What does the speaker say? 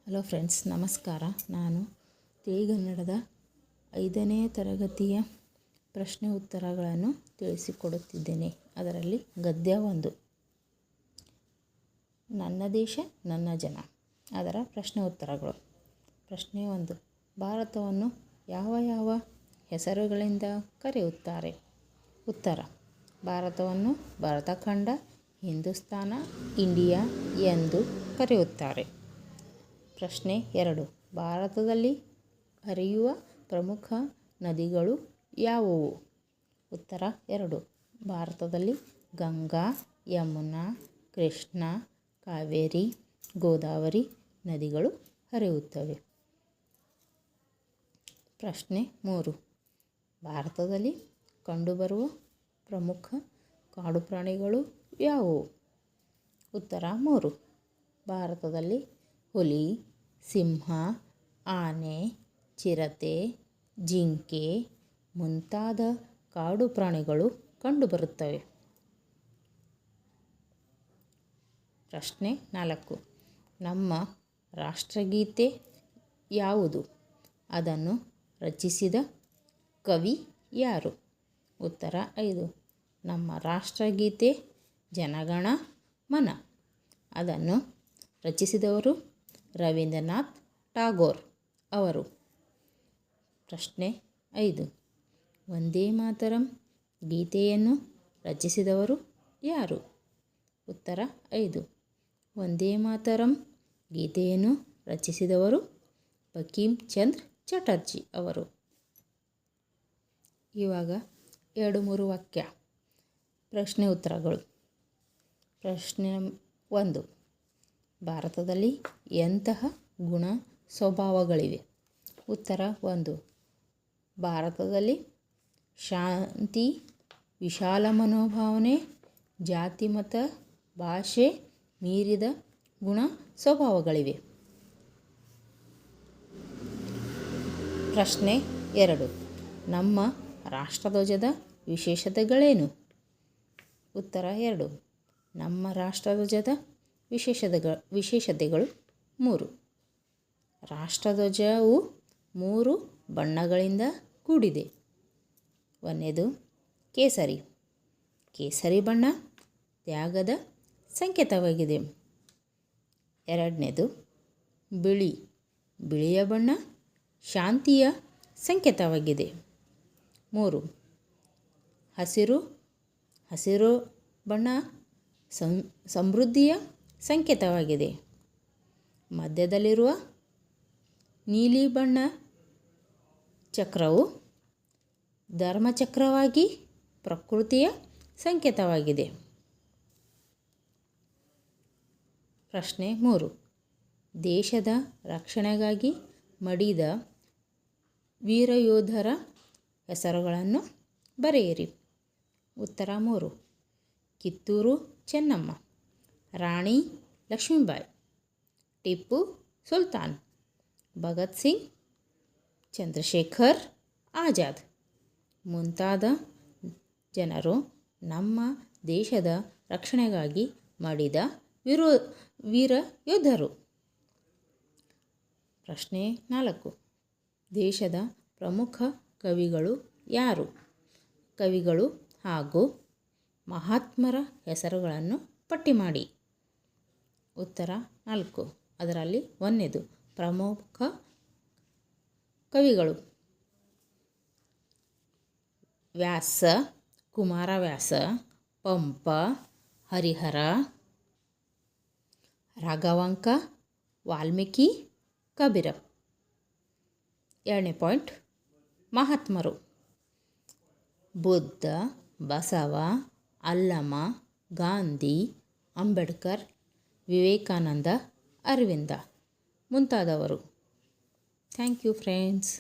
Hello friends, ನಮಸ್ಕಾರ. ನಾನು ತಿಳಿಗನ್ನಡದ 5ನೇ ತರಗತಿಯ ಪ್ರಶ್ನೆ ಉತ್ತರಗಳನ್ನು ತಿಳಿಸಿಕೊಡುತ್ತಿದ್ದೇನೆ. ಅದರಲ್ಲಿ ಗದ್ಯ 1, ನನ್ನ ದೇಶ ನನ್ನ ಜನ. ಅದರ ಪ್ರಶ್ನೆ ಉತ್ತರಗಳು. ಪ್ರಶ್ನೆ 1, ಭಾರತವನ್ನು ಯಾವ ಯಾವ ಹೆಸರುಗಳಿಂದ ಕರೆಯುತ್ತಾರೆ? ಉತ್ತರ: ಭಾರತವನ್ನು ಭರತಖಂಡ, ಹಿಂದೂಸ್ತಾನ, ಇಂಡಿಯಾ ಎಂದು ಕರೆಯುತ್ತಾರೆ. ಪ್ರಶ್ನೆ 2, ಭಾರತದಲ್ಲಿ ಹರಿಯುವ ಪ್ರಮುಖ ನದಿಗಳು ಯಾವುವು? ಉತ್ತರ 2, ಭಾರತದಲ್ಲಿ ಗಂಗಾ, ಯಮುನಾ, ಕೃಷ್ಣ, ಕಾವೇರಿ, ಗೋದಾವರಿ ನದಿಗಳು ಹರಿಯುತ್ತವೆ. ಪ್ರಶ್ನೆ 3, ಭಾರತದಲ್ಲಿ ಕಂಡುಬರುವ ಪ್ರಮುಖ ಕಾಡುಪ್ರಾಣಿಗಳು ಯಾವುವು? ಉತ್ತರ 3, ಭಾರತದಲ್ಲಿ ಹುಲಿ, ಸಿಂಹ, ಆನೆ, ಚಿರತೆ, ಜಿಂಕೆ ಮುಂತಾದ ಕಾಡು ಪ್ರಾಣಿಗಳು ಕಂಡುಬರುತ್ತವೆ. ಪ್ರಶ್ನೆ 4, ನಮ್ಮ ರಾಷ್ಟ್ರಗೀತೆ ಯಾವುದು? ಅದನ್ನು ರಚಿಸಿದ ಕವಿ ಯಾರು? ಉತ್ತರ 5, ನಮ್ಮ ರಾಷ್ಟ್ರಗೀತೆ ಜನಗಣ ಮನ. ಅದನ್ನು ರಚಿಸಿದವರು ರವೀಂದ್ರನಾಥ್ ಟಾಗೋರ್ ಅವರು. ಪ್ರಶ್ನೆ 5, ವಂದೇ ಮಾತರಂ ಗೀತೆಯನ್ನು ರಚಿಸಿದವರು ಯಾರು? ಉತ್ತರ 5, ವಂದೇ ಮಾತರಂ ಗೀತೆಯನ್ನು ರಚಿಸಿದವರು ಬಂಕಿಮ್ ಚಂದ್ರ ಚಟರ್ಜಿ ಅವರು. ಇವಾಗ 2-3 ವಾಕ್ಯ ಪ್ರಶ್ನೆ ಉತ್ತರಗಳು. ಪ್ರಶ್ನೆ 1, ಭಾರತದಲ್ಲಿ ಎಂತಹ ಗುಣ ಸ್ವಭಾವಗಳಿವೆ? ಉತ್ತರ 1, ಭಾರತದಲ್ಲಿ ಶಾಂತಿ, ವಿಶಾಲ ಮನೋಭಾವನೆ, ಜಾತಿ ಮತ ಭಾಷೆ ಮೀರಿದ ಗುಣ ಸ್ವಭಾವಗಳಿವೆ. ಪ್ರಶ್ನೆ 2, ನಮ್ಮ ರಾಷ್ಟ್ರಧ್ವಜದ ವಿಶೇಷತೆಗಳೇನು? ಉತ್ತರ 2, ನಮ್ಮ ರಾಷ್ಟ್ರಧ್ವಜದ ವಿಶೇಷತೆಗಳು 3. ರಾಷ್ಟ್ರಧ್ವಜವು 3 ಬಣ್ಣಗಳಿಂದ ಕೂಡಿದೆ. 1ನೇದು ಕೇಸರಿ. ಕೇಸರಿ ಬಣ್ಣ ತ್ಯಾಗದ ಸಂಕೇತವಾಗಿದೆ. 2ನೇದು ಬಿಳಿ. ಬಿಳಿಯ ಬಣ್ಣ ಶಾಂತಿಯ ಸಂಕೇತವಾಗಿದೆ. 3 ಹಸಿರು. ಹಸಿರು ಬಣ್ಣ ಸಮೃದ್ಧಿಯ ಸಂಕೇತವಾಗಿದೆ. ಮಧ್ಯದಲ್ಲಿರುವ ನೀಲಿ ಬಣ್ಣ ಚಕ್ರವು ಧರ್ಮಚಕ್ರವಾಗಿ ಪ್ರಕೃತಿಯ ಸಂಕೇತವಾಗಿದೆ. ಪ್ರಶ್ನೆ 3, ದೇಶದ ರಕ್ಷಣೆಗಾಗಿ ಮಡಿದ ವೀರಯೋಧರ ಹೆಸರುಗಳನ್ನು ಬರೆಯಿರಿ. ಉತ್ತರ 3, ಕಿತ್ತೂರು ಚೆನ್ನಮ್ಮ, ರಾಣಿ ಲಕ್ಷ್ಮೀಬಾಯಿ, ಟಿಪ್ಪು ಸುಲ್ತಾನ್, ಭಗತ್ ಸಿಂಗ್, ಚಂದ್ರಶೇಖರ್ ಆಜಾದ್ ಮುಂತಾದ ಜನರು ನಮ್ಮ ದೇಶದ ರಕ್ಷಣೆಗಾಗಿ ಮಡಿದ ವೀರ ಯೋಧರು. ಪ್ರಶ್ನೆ 4, ದೇಶದ ಪ್ರಮುಖ ಕವಿಗಳು ಯಾರು? ಕವಿಗಳು ಹಾಗೂ ಮಹಾತ್ಮರ ಹೆಸರುಗಳನ್ನು ಪಟ್ಟಿ ಮಾಡಿ. ಉತ್ತರ 4, ಅದರಲ್ಲಿ 1ನೇದು ಪ್ರಮುಖ ಕವಿಗಳು: ವ್ಯಾಸ, ಕುಮಾರವ್ಯಾಸ, ಪಂಪ, ಹರಿಹರ, ರಾಘವಾಂಕ, ವಾಲ್ಮೀಕಿ, ಕಬೀರ. 2ನೇ ಪಾಯಿಂಟ್, ಮಹಾತ್ಮರು: ಬುದ್ಧ, ಬಸವ, ಅಲ್ಲಮ, ಗಾಂಧಿ, ಅಂಬೇಡ್ಕರ್, ವಿವೇಕಾನಂದ, ಅರವಿಂದ ಮುಂತಾದವರು. Thank you friends.